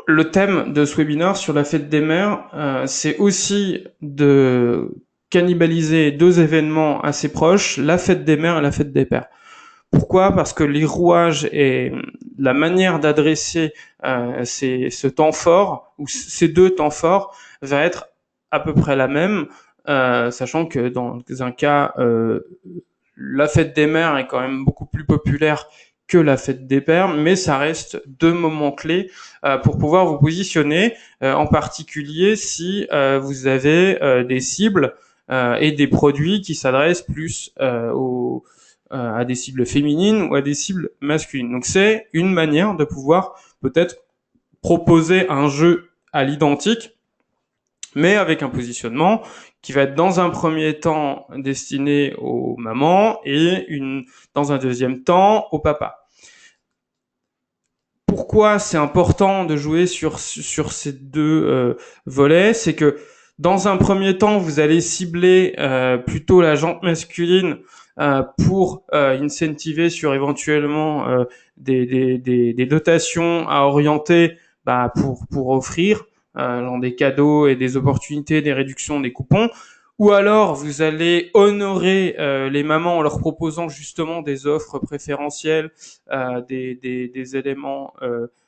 le thème de ce webinaire sur la fête des mères, c'est aussi de cannibaliser deux événements assez proches, la fête des mères et la fête des pères. Pourquoi? Parce que les rouages et la manière d'adresser ce temps fort, ou ces deux temps forts, va être à peu près la même, sachant que dans un cas, la fête des mères est quand même beaucoup plus populaire que la fête des pères, mais ça reste deux moments clés pour pouvoir vous positionner, en particulier si vous avez des cibles et des produits qui s'adressent plus à des cibles féminines ou à des cibles masculines. Donc c'est une manière de pouvoir peut-être proposer un jeu à l'identique, mais avec un positionnement qui va être dans un premier temps destiné aux mamans et dans un deuxième temps aux papas. Pourquoi c'est important de jouer sur ces deux volets? C'est que dans un premier temps, vous allez cibler plutôt la jante masculine pour incentiver sur éventuellement des dotations à orienter pour offrir genre des cadeaux et des opportunités, des réductions, des coupons. Ou alors vous allez honorer les mamans en leur proposant justement des offres préférentielles, des éléments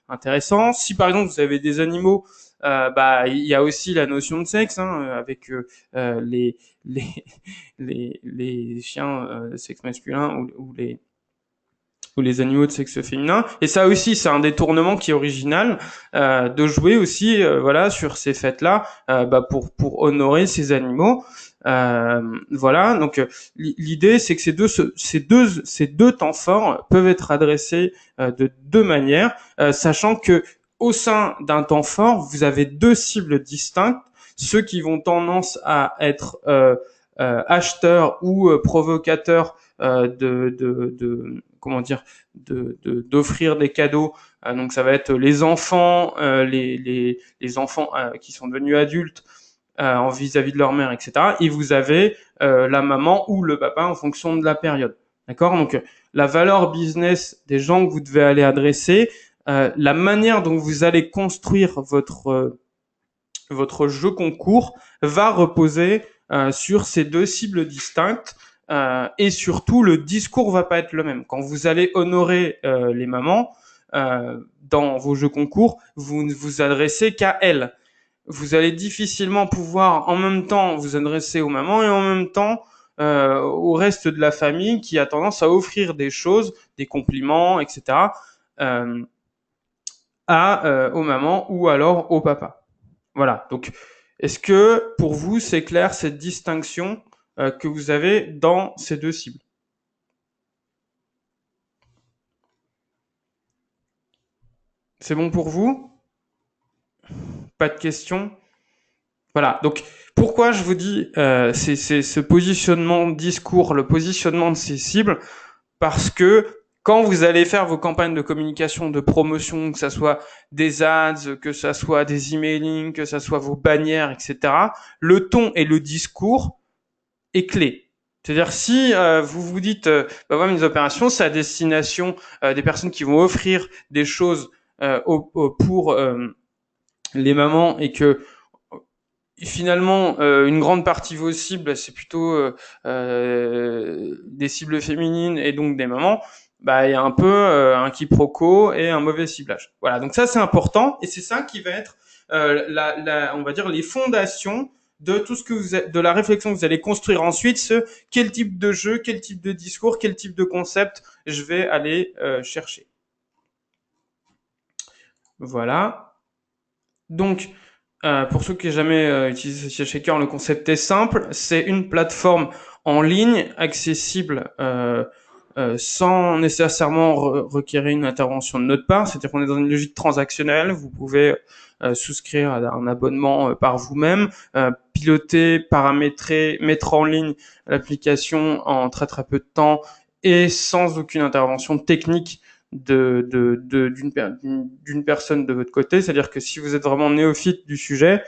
intéressants. Si par exemple vous avez des animaux, il y a aussi la notion de sexe avec les les les chiens de sexe masculin ou les animaux de sexe féminin. Et ça aussi, c'est un détournement qui est original de jouer aussi, voilà, sur ces fêtes-là, pour honorer ces animaux. Voilà. Donc l'idée, c'est que ces deux temps forts peuvent être adressés de deux manières, sachant que au sein d'un temps fort, vous avez deux cibles distinctes, ceux qui vont tendance à être acheteurs ou provocateurs comment dire d'offrir des cadeaux. Donc ça va être les enfants, les enfants qui sont devenus adultes en vis-à-vis de leur mère, etc. Et vous avez la maman ou le papa en fonction de la période. D'accord? Donc la valeur business des gens que vous devez aller adresser, la manière dont vous allez construire votre jeu concours va reposer sur ces deux cibles distinctes. Et surtout, le discours va pas être le même. Quand vous allez honorer les mamans dans vos jeux concours, vous ne vous adressez qu'à elles. Vous allez difficilement pouvoir en même temps vous adresser aux mamans et en même temps au reste de la famille qui a tendance à offrir des choses, des compliments, etc. Euh, aux mamans ou alors au papa. Voilà. Donc, est-ce que pour vous c'est clair cette distinction que vous avez dans ces deux cibles? C'est bon pour vous? Pas de questions? Voilà. Donc, pourquoi je vous dis c'est ce positionnement de discours, le positionnement de ces cibles? Parce que quand vous allez faire vos campagnes de communication, de promotion, que ça soit des ads, que ça soit des emailing, que ça soit vos bannières, etc., le ton et le discours est clé. C'est-à-dire si vous vous dites, voilà, mes opérations, c'est à destination des personnes qui vont offrir des choses pour les mamans et que finalement une grande partie de vos cibles, c'est plutôt des cibles féminines et donc des mamans, il y a un peu un quiproquo et un mauvais ciblage. Voilà, donc ça c'est important et c'est ça qui va être on va dire les fondations de tout ce que de la réflexion que vous allez construire ensuite, quel type de jeu, quel type de discours, quel type de concept je vais aller chercher. Voilà. Donc, pour ceux qui n'ont jamais utilisé Social Shaker, le concept est simple. C'est une plateforme en ligne accessible sans nécessairement requérir une intervention de notre part. C'est-à-dire qu'on est dans une logique transactionnelle. Vous pouvez souscrire à un abonnement par vous-même, piloter, paramétrer, mettre en ligne l'application en très très peu de temps et sans aucune intervention technique d'une personne de votre côté. C'est-à-dire que si vous êtes vraiment néophyte du sujet,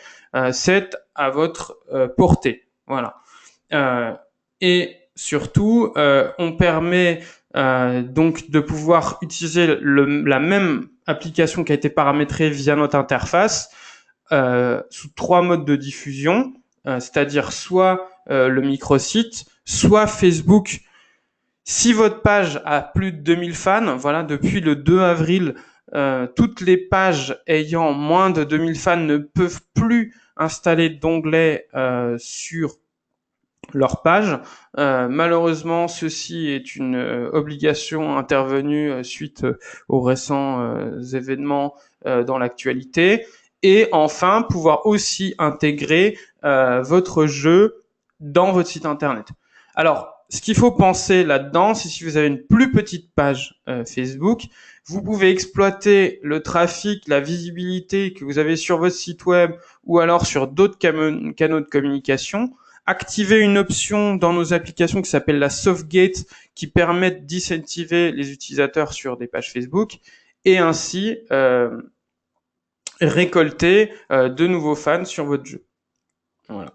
c'est à votre portée. Voilà. Et surtout, on permet donc de pouvoir utiliser la même application qui a été paramétrée via notre interface sous 3 modes de diffusion, c'est-à-dire soit le microsite, soit Facebook. Si votre page a plus de 2000 fans, voilà, depuis le 2 avril, toutes les pages ayant moins de 2000 fans ne peuvent plus installer d'onglets sur leur page. Malheureusement, ceci est une obligation intervenue suite aux récents événements dans l'actualité. Et enfin, pouvoir aussi intégrer votre jeu dans votre site internet. Alors, ce qu'il faut penser là-dedans, c'est si vous avez une plus petite page Facebook, vous pouvez exploiter le trafic, la visibilité que vous avez sur votre site web ou alors sur d'autres canaux de communication, activer une option dans nos applications qui s'appelle la Softgate qui permet d'incentiver les utilisateurs sur des pages Facebook et ainsi récolter de nouveaux fans sur votre jeu. Voilà.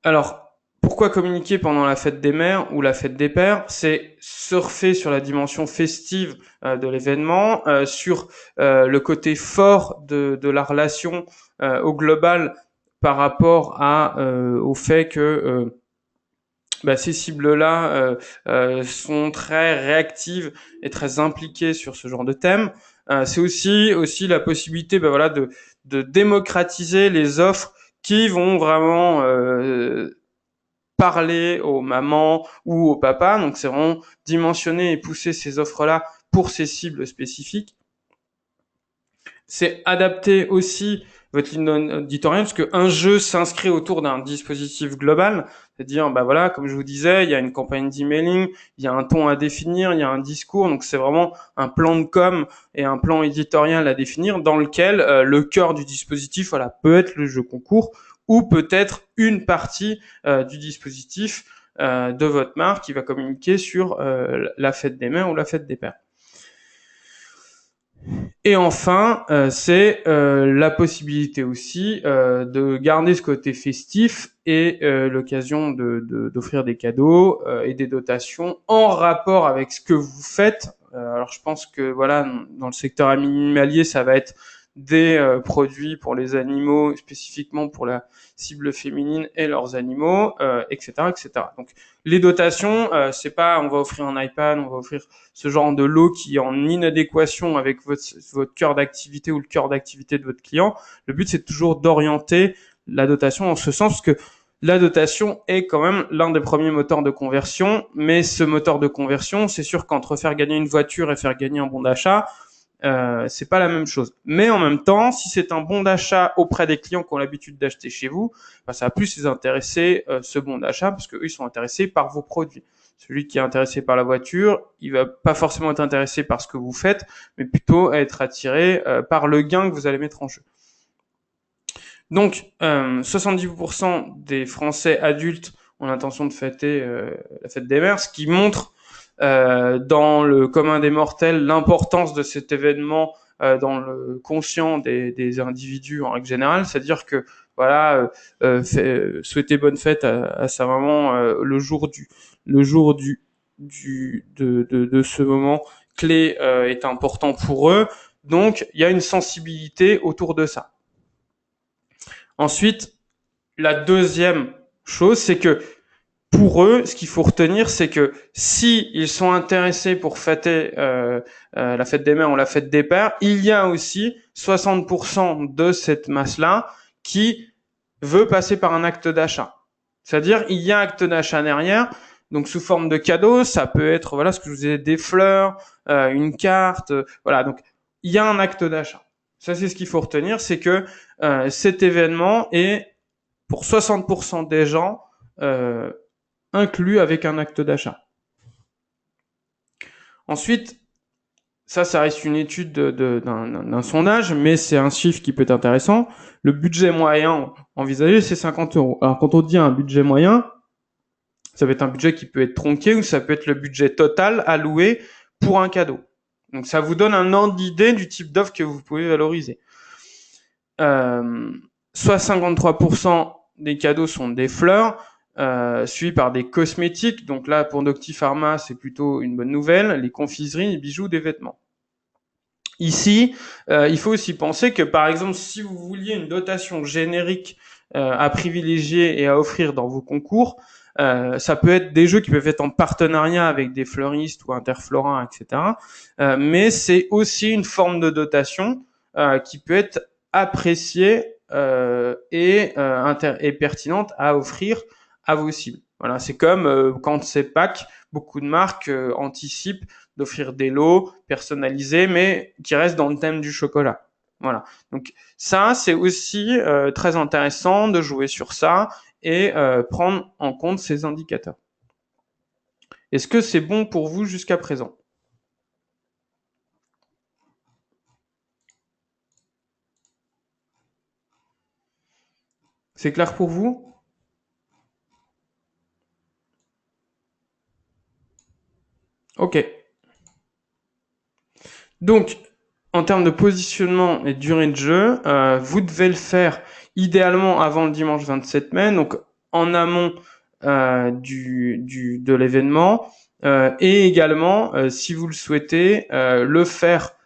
Alors, pourquoi communiquer pendant la fête des mères ou la fête des pères? C'est surfer sur la dimension festive de l'événement, sur le côté fort de la relation au global par rapport au fait que ces cibles-là sont très réactives et très impliquées sur ce genre de thème. C'est aussi la possibilité de démocratiser les offres qui vont vraiment parler aux mamans ou aux papas. Donc c'est vraiment dimensionner et pousser ces offres-là pour ces cibles spécifiques. C'est adapter aussi votre ligne éditoriale, parce qu'un jeu s'inscrit autour d'un dispositif global, c'est-à-dire, comme je vous disais, il y a une campagne d'emailing, il y a un ton à définir, il y a un discours, donc c'est vraiment un plan de com et un plan éditorial à définir dans lequel le cœur du dispositif, peut être le jeu concours ou peut-être une partie du dispositif de votre marque qui va communiquer sur la fête des mères ou la fête des pères. Et enfin, c'est la possibilité aussi de garder ce côté festif et l'occasion d'offrir des cadeaux et des dotations en rapport avec ce que vous faites. Alors je pense que dans le secteur animalier, ça va être des produits pour les animaux, spécifiquement pour la cible féminine et leurs animaux, etc., etc. Donc les dotations, c'est pas on va offrir un iPad, on va offrir ce genre de lot qui est en inadéquation avec votre cœur d'activité ou le cœur d'activité de votre client. Le but, c'est toujours d'orienter la dotation en ce sens, parce que la dotation est quand même l'un des premiers moteurs de conversion, mais ce moteur de conversion, c'est sûr qu'entre faire gagner une voiture et faire gagner un bon d'achat, c'est pas la même chose. Mais en même temps, si c'est un bon d'achat auprès des clients qui ont l'habitude d'acheter chez vous, ça va plus les intéresser ce bon d'achat, parce que eux, ils sont intéressés par vos produits. Celui qui est intéressé par la voiture, il va pas forcément être intéressé par ce que vous faites, mais plutôt être attiré par le gain que vous allez mettre en jeu. Donc, 70% des Français adultes ont l'intention de fêter la fête des mères, ce qui montre dans le commun des mortels l'importance de cet événement dans le conscient des individus en règle générale, c'est-à-dire que souhaiter bonne fête à sa maman le jour de ce moment clé est important pour eux. Donc il y a une sensibilité autour de ça. Ensuite, la deuxième chose, c'est que pour eux, ce qu'il faut retenir, c'est que si ils sont intéressés pour fêter la fête des mères ou la fête des pères, il y a aussi 60% de cette masse-là qui veut passer par un acte d'achat. C'est-à-dire, il y a un acte d'achat derrière, donc sous forme de cadeau, ça peut être ce que je vous disais, des fleurs, une carte, donc il y a un acte d'achat. Ça, c'est ce qu'il faut retenir, c'est que cet événement est pour 60% des gens inclus avec un acte d'achat. Ensuite, ça reste une étude d'un sondage, mais c'est un chiffre qui peut être intéressant. Le budget moyen envisagé, c'est 50 €. Alors, quand on dit un budget moyen, ça peut être un budget qui peut être tronqué ou ça peut être le budget total alloué pour un cadeau. Donc, ça vous donne un ordre d'idée du type d'offre que vous pouvez valoriser. Soit 53% des cadeaux sont des fleurs, suivi par des cosmétiques. Donc là, pour Nocti-Pharma, c'est plutôt une bonne nouvelle. Les confiseries, les bijoux, des vêtements. Ici, il faut aussi penser que, par exemple, si vous vouliez une dotation générique à privilégier et à offrir dans vos concours, ça peut être des jeux qui peuvent être en partenariat avec des fleuristes ou interflorins, etc. Mais c'est aussi une forme de dotation qui peut être appréciée et pertinente à offrir à vos cibles. Voilà, c'est comme quand c'est Pâques, beaucoup de marques anticipent d'offrir des lots personnalisés, mais qui restent dans le thème du chocolat. Voilà. Donc ça, c'est aussi très intéressant de jouer sur ça et prendre en compte ces indicateurs. Est-ce que c'est bon pour vous jusqu'à présent? C'est clair pour vous? Ok. Donc, en termes de positionnement et de durée de jeu, vous devez le faire idéalement avant le dimanche 27 mai, donc en amont de l'événement, et également, si vous le souhaitez, le faire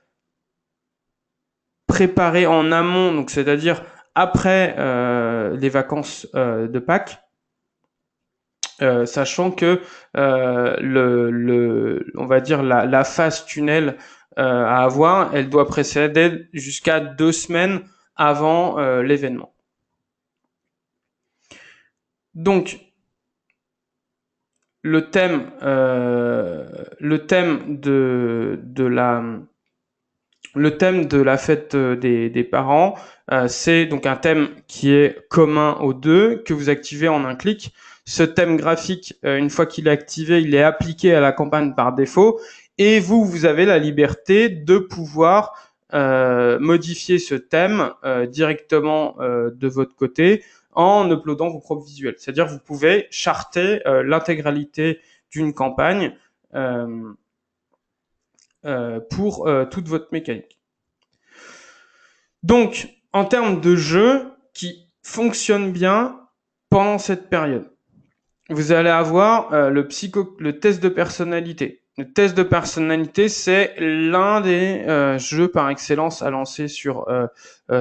préparer en amont, donc c'est-à-dire après les vacances de Pâques, sachant que on va dire la phase tunnel à avoir, elle doit précéder jusqu'à 2 semaines avant l'événement. Donc le thème de la fête des parents, c'est donc un thème qui est commun aux deux, que vous activez en un clic. Ce thème graphique, une fois qu'il est activé, il est appliqué à la campagne par défaut, et vous avez la liberté de pouvoir modifier ce thème directement de votre côté en uploadant vos propres visuels. C'est-à-dire vous pouvez charter l'intégralité d'une campagne pour toute votre mécanique. Donc, en termes de jeu qui fonctionne bien pendant cette période, vous allez avoir le test de personnalité. Le test de personnalité, c'est l'un des jeux par excellence à lancer sur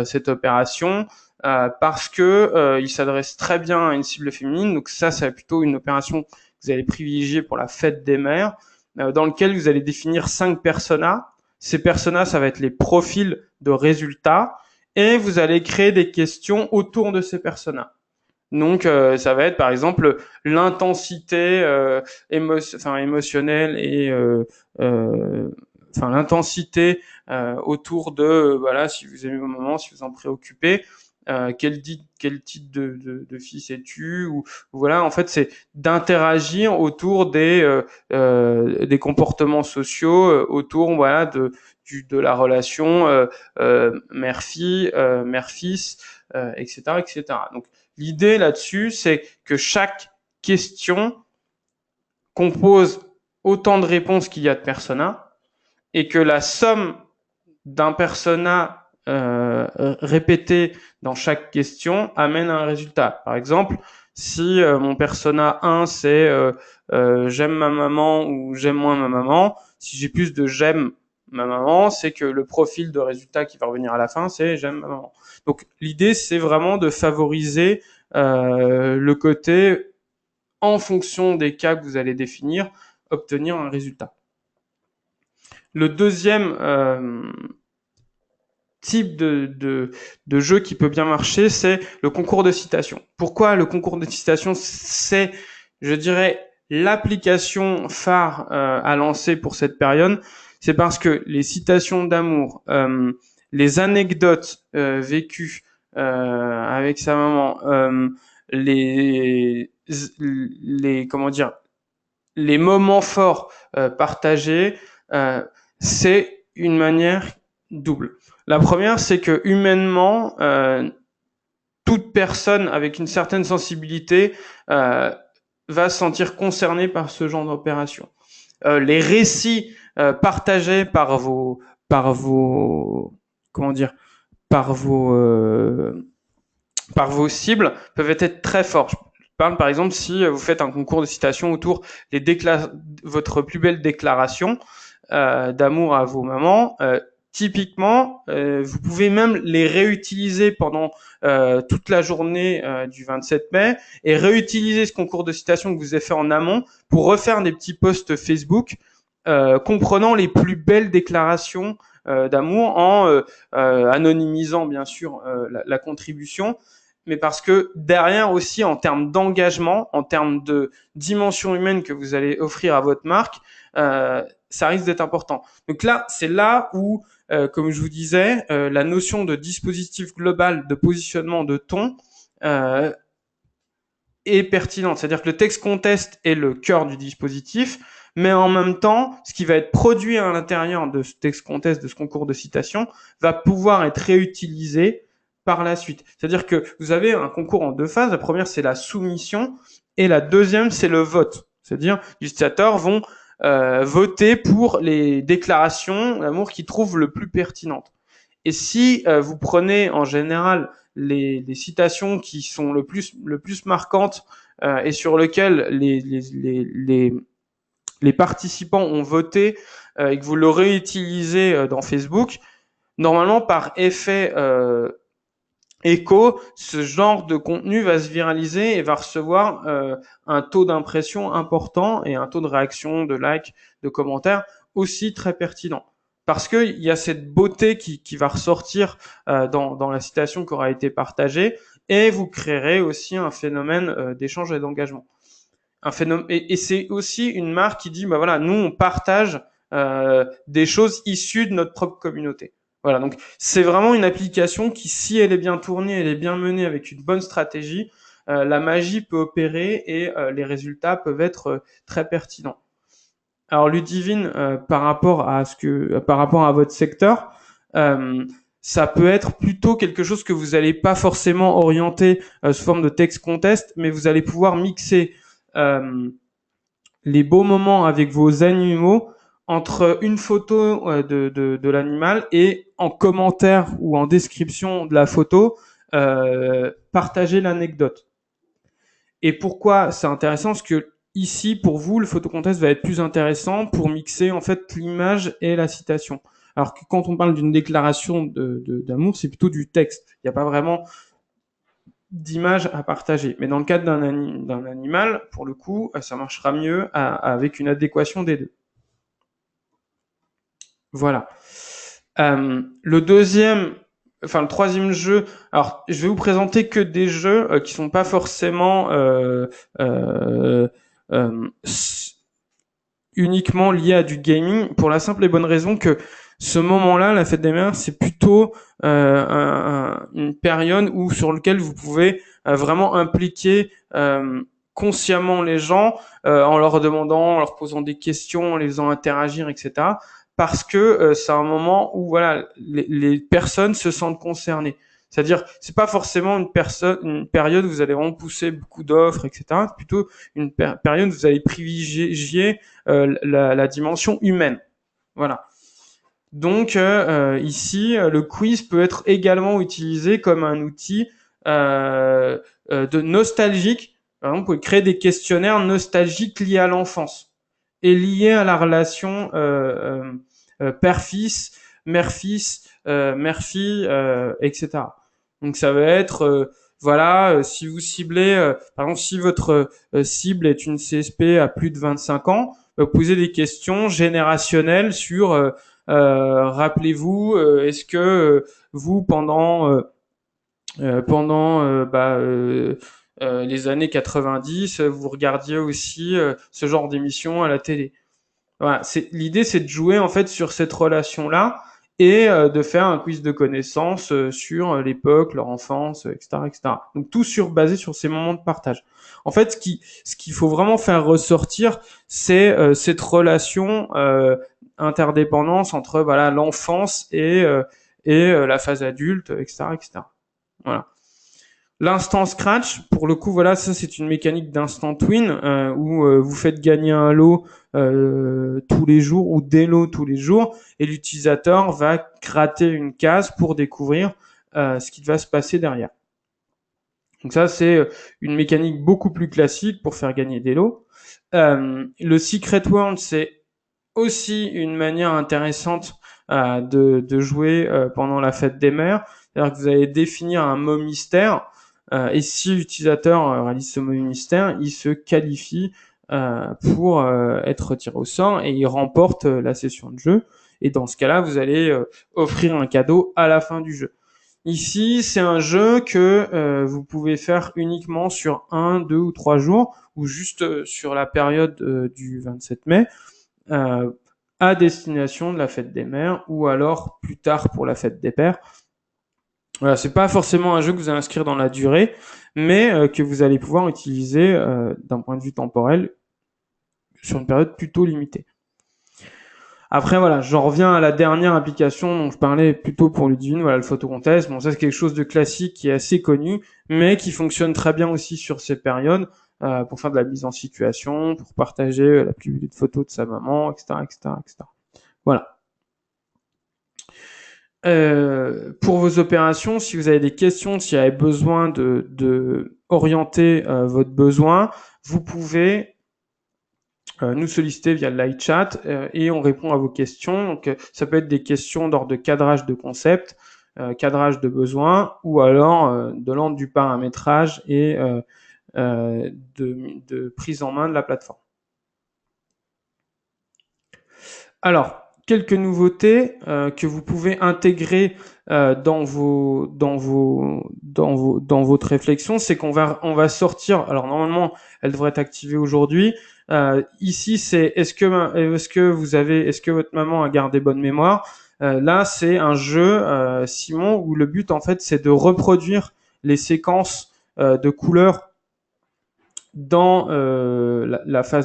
cette opération parce que il s'adresse très bien à une cible féminine. Donc ça, c'est plutôt une opération que vous allez privilégier pour la fête des mères, dans lequel vous allez définir 5 personas. Ces personas, ça va être les profils de résultats, et vous allez créer des questions autour de ces personas. Donc, ça va être par exemple l'intensité émotionnelle et l'intensité autour de voilà, si vous aimez vos moments, si vous en préoccupez, quel type de fils es-tu, ou voilà, en fait c'est d'interagir autour des comportements sociaux, autour voilà de la relation mère-fille, mère-fils, etc., etc. Donc l'idée là-dessus, c'est que chaque question compose autant de réponses qu'il y a de personas, et que la somme d'un persona répété dans chaque question amène à un résultat. Par exemple, si mon persona 1 c'est j'aime ma maman ou j'aime moins ma maman, si j'ai plus de j'aime ma maman, c'est que le profil de résultat qui va revenir à la fin, c'est j'aime ma maman. Donc l'idée, c'est vraiment de favoriser le côté, en fonction des cas que vous allez définir, obtenir un résultat. Le deuxième type de jeu qui peut bien marcher, c'est le concours de citation. Pourquoi le concours de citation? C'est, je dirais, l'application phare à lancer pour cette période. C'est parce que les citations d'amour, les anecdotes vécues avec sa maman, les comment dire, les moments forts partagés, c'est une manière double. La première, c'est que humainement, toute personne avec une certaine sensibilité va se sentir concernée par ce genre d'opération. Les récits partagés par vos comment dire, par vos cibles peuvent être très forts. parle par exemple si vous faites un concours de citation autour votre plus belle déclaration d'amour à vos mamans. Typiquement, vous pouvez même les réutiliser pendant toute la journée du 27 mai et réutiliser ce concours de citation que vous avez fait en amont pour refaire des petits posts Facebook comprenant les plus belles déclarations d'amour en anonymisant bien sûr la contribution, mais parce que derrière aussi en termes d'engagement, en termes de dimension humaine que vous allez offrir à votre marque, ça risque d'être important. Donc là, c'est là où, comme je vous disais, la notion de dispositif global, de positionnement, de ton est pertinente. C'est-à-dire que le text contest est le cœur du dispositif, mais en même temps, ce qui va être produit à l'intérieur de ce text contest, de ce concours de citation, va pouvoir être réutilisé par la suite. C'est-à-dire que vous avez un concours en 2 phases. La première, c'est la soumission, et la deuxième, c'est le vote. C'est-à-dire, les utilisateurs vont voter pour les déclarations d'amour qu'ils trouvent le plus pertinentes. Et si vous prenez en général les citations qui sont le plus marquantes et sur lesquelles les participants ont voté et que vous le réutilisez dans Facebook, normalement par effet écho, ce genre de contenu va se viraliser et va recevoir un taux d'impression important et un taux de réaction, de like, de commentaires aussi très pertinent. Parce que il y a cette beauté qui va ressortir dans la citation qui aura été partagée, et vous créerez aussi un phénomène d'échange et d'engagement. Un phénomène, et c'est aussi une marque qui dit bah voilà, nous on partage des choses issues de notre propre communauté. Voilà, donc c'est vraiment une application qui, si elle est bien tournée, elle est bien menée avec une bonne stratégie, la magie peut opérer et les résultats peuvent être très pertinents. Alors Ludivine, par rapport à votre secteur, ça peut être plutôt quelque chose que vous n'allez pas forcément orienter sous forme de text contest, mais vous allez pouvoir mixer les beaux moments avec vos animaux entre une photo de l'animal et en commentaire ou en description de la photo, partager l'anecdote. Et pourquoi c'est intéressant? Parce que ici, pour vous, le photocontest va être plus intéressant pour mixer en fait l'image et la citation. Alors que quand on parle d'une déclaration d'amour, c'est plutôt du texte. Il n'y a pas vraiment d'image à partager. Mais dans le cadre d'un animal, pour le coup, ça marchera mieux avec une adéquation des deux. Voilà. Le troisième jeu. Alors, je vais vous présenter que des jeux qui sont pas forcément uniquement liés à du gaming, pour la simple et bonne raison que ce moment-là, la fête des mères, c'est plutôt une période sur lequel vous pouvez vraiment impliquer consciemment les gens en leur demandant, en leur posant des questions, en les faisant interagir, etc. Parce que c'est un moment où voilà, les personnes se sentent concernées. C'est-à-dire, c'est pas forcément une période où vous allez vraiment pousser beaucoup d'offres, etc. C'est plutôt une période où vous allez privilégier la dimension humaine. Voilà. Donc ici, le quiz peut être également utilisé comme un outil de nostalgique. Par exemple, vous pouvez créer des questionnaires nostalgiques liés à l'enfance et liés à la relation père-fils, mère-fils, mère-fille, etc. Donc ça va être si vous ciblez, par exemple, si votre cible est une CSP à plus de 25 ans, vous posez des questions générationnelles sur rappelez-vous, est-ce que vous pendant les années 90, vous regardiez aussi ce genre d'émission à la télé. Voilà, l'idée, c'est de jouer en fait sur cette relation-là et de faire un quiz de connaissances sur l'époque, leur enfance, etc., etc. Donc tout basé sur ces moments de partage. En fait, ce qu'il faut vraiment faire ressortir, c'est cette relation interdépendance entre voilà l'enfance et la phase adulte, etc., etc. Voilà. L'instant scratch, pour le coup, voilà, ça c'est une mécanique d'instant win où vous faites gagner un lot tous les jours ou des lots tous les jours, et l'utilisateur va gratter une case pour découvrir ce qui va se passer derrière. Donc ça, c'est une mécanique beaucoup plus classique pour faire gagner des lots. Le Secret World, c'est aussi une manière intéressante de jouer pendant la fête des mères. C'est-à-dire que vous allez définir un mot mystère, et si l'utilisateur réalise ce mot mystère, il se qualifie pour être tiré au sort et il remporte la session de jeu. Et dans ce cas-là, vous allez offrir un cadeau à la fin du jeu. Ici, c'est un jeu que vous pouvez faire uniquement sur 1, 2 ou 3 jours, ou juste sur la période du 27 mai, euh, à destination de la fête des mères, ou alors plus tard pour la fête des pères. Voilà, c'est pas forcément un jeu que vous allez inscrire dans la durée, mais que vous allez pouvoir utiliser d'un point de vue temporel sur une période plutôt limitée. Après, voilà, j'en reviens à la dernière application dont je parlais plutôt pour Ludivine, voilà, le photocontest. Bon, ça, c'est quelque chose de classique qui est assez connu, mais qui fonctionne très bien aussi sur ces périodes, pour faire de la mise en situation, pour partager la plus belle photo de sa maman, etc., etc., etc. Voilà. Pour vos opérations, si vous avez des questions, si vous avez besoin de orienter votre besoin, vous pouvez nous solliciter via le live chat et on répond à vos questions. Donc, ça peut être des questions d'ordre de cadrage de concept, cadrage de besoin, ou alors de l'ordre du paramétrage et de prise en main de la plateforme. Alors, quelques nouveautés que vous pouvez intégrer dans votre réflexion, c'est qu'on va sortir. Alors normalement, elle devrait être activée aujourd'hui. Ici, c'est est-ce que votre maman a gardé bonne mémoire? Là, c'est un jeu, Simon, où le but en fait, c'est de reproduire les séquences de couleurs dans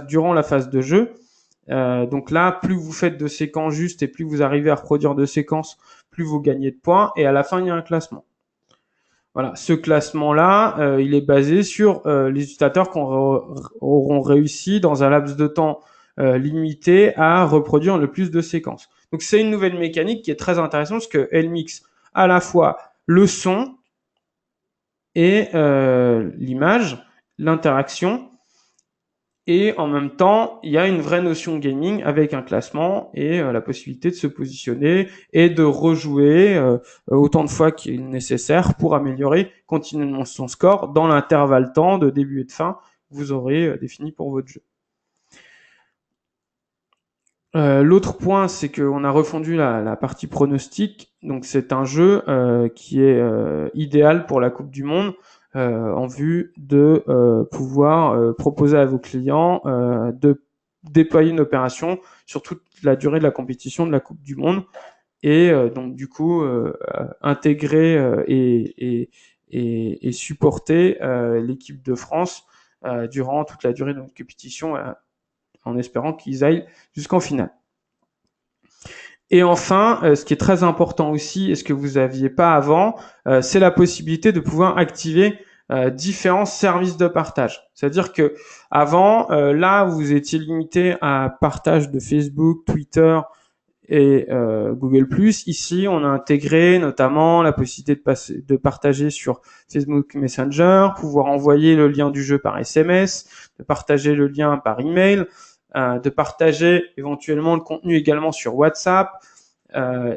durant la phase de jeu. Donc là, plus vous faites de séquences justes et plus vous arrivez à reproduire de séquences, plus vous gagnez de points. Et à la fin, il y a un classement. Voilà, ce classement-là, il est basé sur les utilisateurs qui auront réussi dans un laps de temps limité à reproduire le plus de séquences. Donc c'est une nouvelle mécanique qui est très intéressante parce qu'elle mixe à la fois le son et l'image, l'interaction. Et en même temps, il y a une vraie notion gaming avec un classement et la possibilité de se positionner et de rejouer autant de fois qu'il est nécessaire pour améliorer continuellement son score dans l'intervalle temps de début et de fin que vous aurez défini pour votre jeu. L'autre point, c'est qu'on a refondu la partie pronostic. Donc c'est un jeu qui est idéal pour la Coupe du Monde. En vue de pouvoir proposer à vos clients de déployer une opération sur toute la durée de la compétition de la Coupe du Monde et donc du coup intégrer et supporter l'équipe de France durant toute la durée de notre compétition en espérant qu'ils aillent jusqu'en finale. Et enfin, ce qui est très important aussi, et ce que vous aviez pas avant, c'est la possibilité de pouvoir activer différents services de partage. C'est-à-dire que avant, là, vous étiez limité à partage de Facebook, Twitter et Google+. Ici, on a intégré notamment la possibilité de partager sur Facebook Messenger, pouvoir envoyer le lien du jeu par SMS, de partager le lien par email, de partager éventuellement le contenu également sur WhatsApp,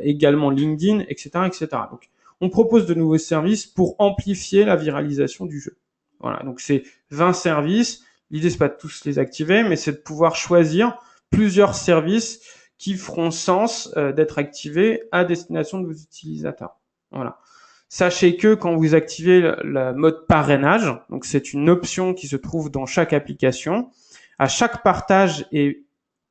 également LinkedIn, etc., etc. Donc, on propose de nouveaux services pour amplifier la viralisation du jeu. Voilà, donc c'est 20 services. L'idée, c'est pas de tous les activer, mais c'est de pouvoir choisir plusieurs services qui feront sens d'être activés à destination de vos utilisateurs. Voilà. Sachez que quand vous activez le mode parrainage, donc c'est une option qui se trouve dans chaque application, à chaque partage et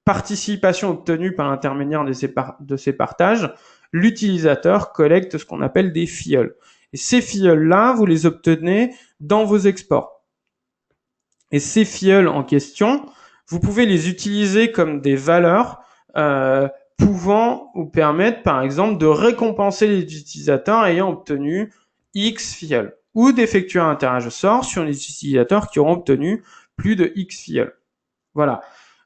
participation obtenue par l'intermédiaire de ces partages, l'utilisateur collecte ce qu'on appelle des filleuls. Et ces filleuls-là, vous les obtenez dans vos exports. Et ces filleuls en question, vous pouvez les utiliser comme des valeurs pouvant vous permettre, par exemple, de récompenser les utilisateurs ayant obtenu X filleuls ou d'effectuer un tirage au sort sur les utilisateurs qui auront obtenu plus de X filleuls. Voilà.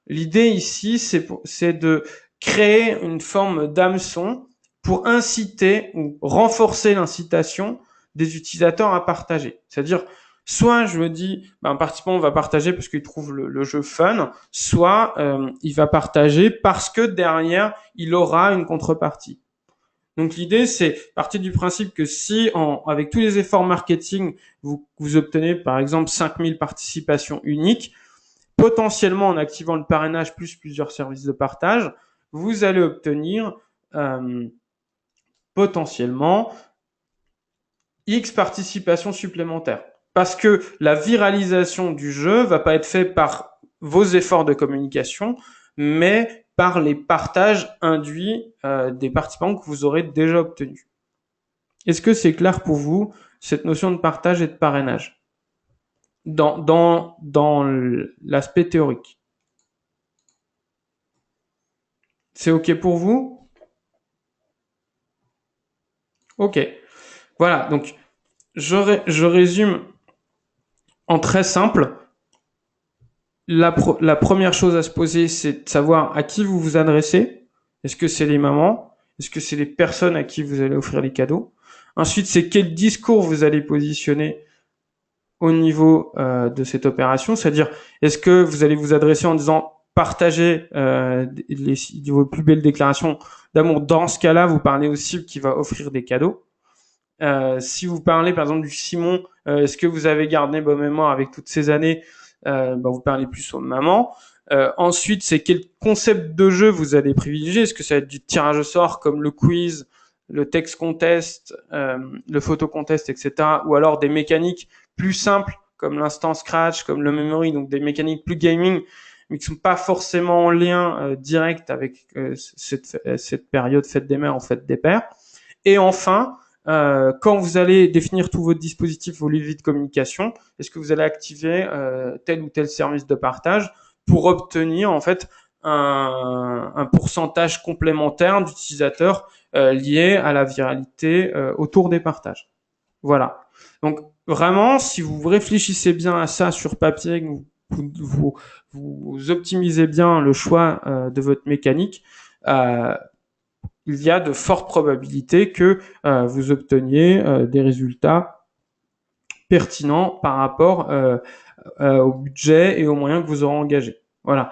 L'idée ici, c'est de créer une forme d'hameçon pour inciter ou renforcer l'incitation des utilisateurs à partager. C'est-à-dire, Soit je me dis, un participant va partager parce qu'il trouve le jeu fun, soit il va partager parce que derrière, il aura une contrepartie. Donc l'idée, c'est partir du principe que si, avec tous les efforts marketing, vous obtenez par exemple 5000 participations uniques, potentiellement en activant le parrainage plus plusieurs services de partage, vous allez obtenir potentiellement X participations supplémentaires. Parce que la viralisation du jeu va pas être faite par vos efforts de communication, mais par les partages induits des participants que vous aurez déjà obtenus. Est-ce que c'est clair pour vous, cette notion de partage et de parrainage dans l'aspect théorique? C'est OK pour vous? OK. Voilà, donc je résume en très simple. La première chose à se poser, c'est de savoir à qui vous vous adressez. Est-ce que c'est les mamans? Est-ce que c'est les personnes à qui vous allez offrir les cadeaux? Ensuite, c'est quel discours vous allez positionner au niveau de cette opération, c'est-à-dire est-ce que vous allez vous adresser en disant partagez vos plus belles déclarations d'amour. Dans ce cas-là, vous parlez au cible qui va offrir des cadeaux. Si vous parlez par exemple du Simon, est-ce que vous avez gardé bonne mémoire avec toutes ces années, vous parlez plus aux mamans. Ensuite, c'est quel concept de jeu vous allez privilégier. Est-ce que ça va être du tirage au sort comme le quiz, le text contest, le photo contest, etc. Ou alors des mécaniques plus simples comme l'instant scratch, comme le memory, donc des mécaniques plus gaming, mais qui sont pas forcément en lien direct avec cette période fête des mères en fête des pères. Et enfin, quand vous allez définir tout votre dispositif, vos leviers de communication, est-ce que vous allez activer tel ou tel service de partage pour obtenir en fait un pourcentage complémentaire d'utilisateurs lié à la viralité autour des partages. Voilà. Donc vraiment, si vous réfléchissez bien à ça sur papier, vous optimisez bien le choix de votre mécanique, il y a de fortes probabilités que vous obteniez des résultats pertinents par rapport au budget et aux moyens que vous aurez engagés. Voilà.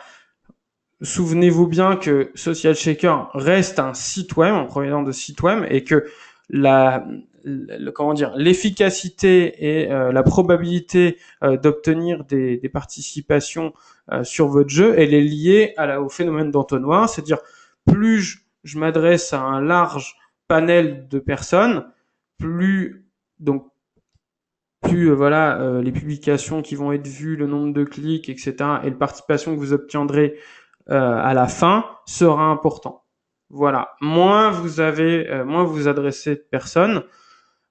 Souvenez-vous bien que Social Shaker reste un site web, un provider de site web, et que l'efficacité et la probabilité d'obtenir des participations sur votre jeu, elle est liée au phénomène d'entonnoir, c'est-à-dire plus je m'adresse à un large panel de personnes, plus les publications qui vont être vues, le nombre de clics, etc. et la participation que vous obtiendrez à la fin sera important. Voilà. Moins vous adressez de personnes,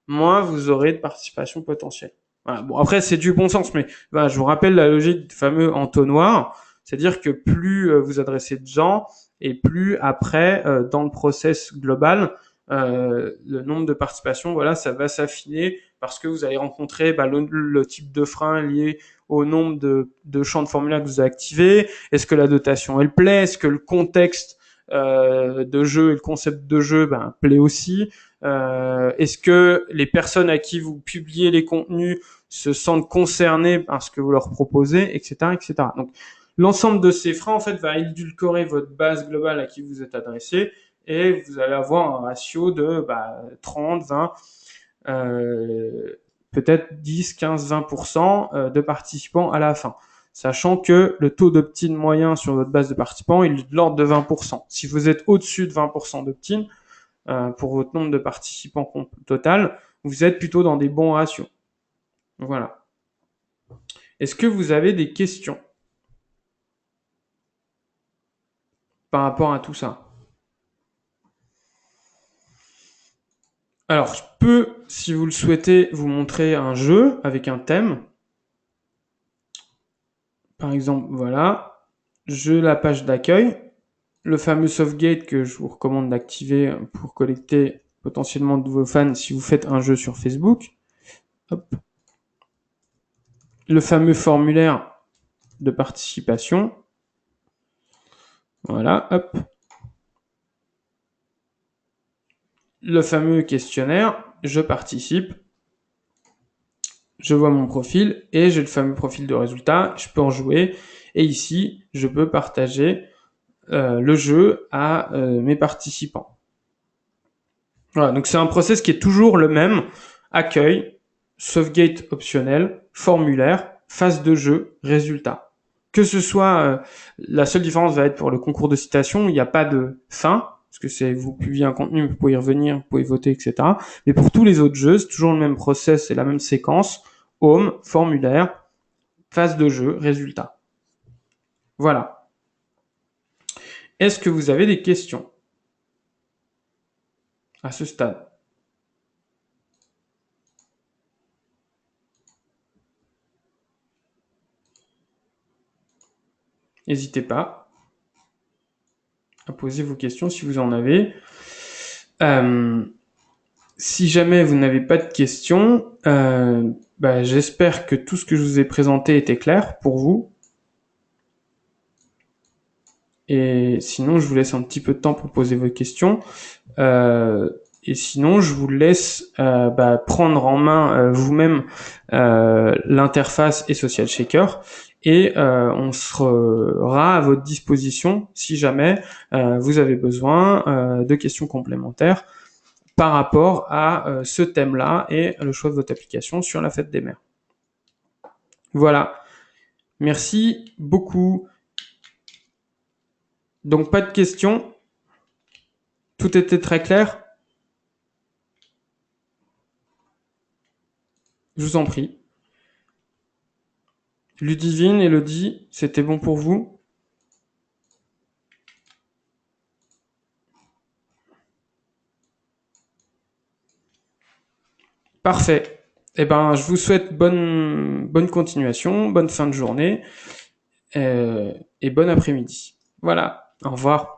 moins vous aurez de participation potentielle. Voilà. Bon, après, c'est du bon sens, mais voilà, je vous rappelle la logique du fameux entonnoir, c'est-à-dire que plus vous adressez de gens, et plus après, dans le process global, le nombre de participations, voilà, ça va s'affiner parce que vous allez rencontrer le type de frein lié au nombre de champs de formulaire que vous avez activés. Est-ce que la dotation, elle plaît? Est-ce que le contexte de jeu et le concept de jeu plaît aussi? Est-ce que les personnes à qui vous publiez les contenus se sentent concernées par ce que vous leur proposez, etc., etc. Donc, l'ensemble de ces freins, en fait, va édulcorer votre base globale à qui vous êtes adressé et vous allez avoir un ratio de 30, 20, peut-être 10, 15, 20% de participants à la fin. Sachant que le taux d'opt-in moyen sur votre base de participants est de l'ordre de 20%. Si vous êtes au-dessus de 20% d'opt-in, pour votre nombre de participants total, vous êtes plutôt dans des bons ratios. Voilà. Est-ce que vous avez des questions par rapport à tout ça? Alors, je peux, si vous le souhaitez, vous montrer un jeu avec un thème. Par exemple, voilà, la page d'accueil, le fameux softgate que je vous recommande d'activer pour collecter potentiellement de nouveaux fans si vous faites un jeu sur Facebook. Hop. Le fameux formulaire de participation. Voilà, hop. Le fameux questionnaire, je participe. je vois mon profil et j'ai le fameux profil de résultat, je peux en jouer et ici je peux partager le jeu à mes participants. Voilà, donc c'est un process qui est toujours le même, accueil, sauvegarde optionnel, formulaire, phase de jeu, résultat. Que ce soit, la seule différence va être pour le concours de citation, il n'y a pas de fin, parce que c'est vous publiez un contenu, vous pouvez y revenir, vous pouvez voter, etc. Mais pour tous les autres jeux, c'est toujours le même process, c'est la même séquence, home, formulaire, phase de jeu, résultat. Voilà. Est-ce que vous avez des questions à ce stade? N'hésitez pas à poser vos questions si vous en avez. Si jamais vous n'avez pas de questions, j'espère que tout ce que je vous ai présenté était clair pour vous. Et sinon, je vous laisse un petit peu de temps pour poser vos questions. Et sinon, je vous laisse prendre en main vous-même l'interface et Social Shaker. Et on sera à votre disposition si jamais vous avez besoin de questions complémentaires par rapport à ce thème-là et le choix de votre application sur la fête des mères. Voilà. Merci beaucoup. Donc, pas de questions. Tout était très clair. Je vous en prie. Ludivine, Elodie, c'était bon pour vous? Parfait. Eh ben, je vous souhaite bonne continuation, bonne fin de journée et bon après-midi. Voilà. Au revoir.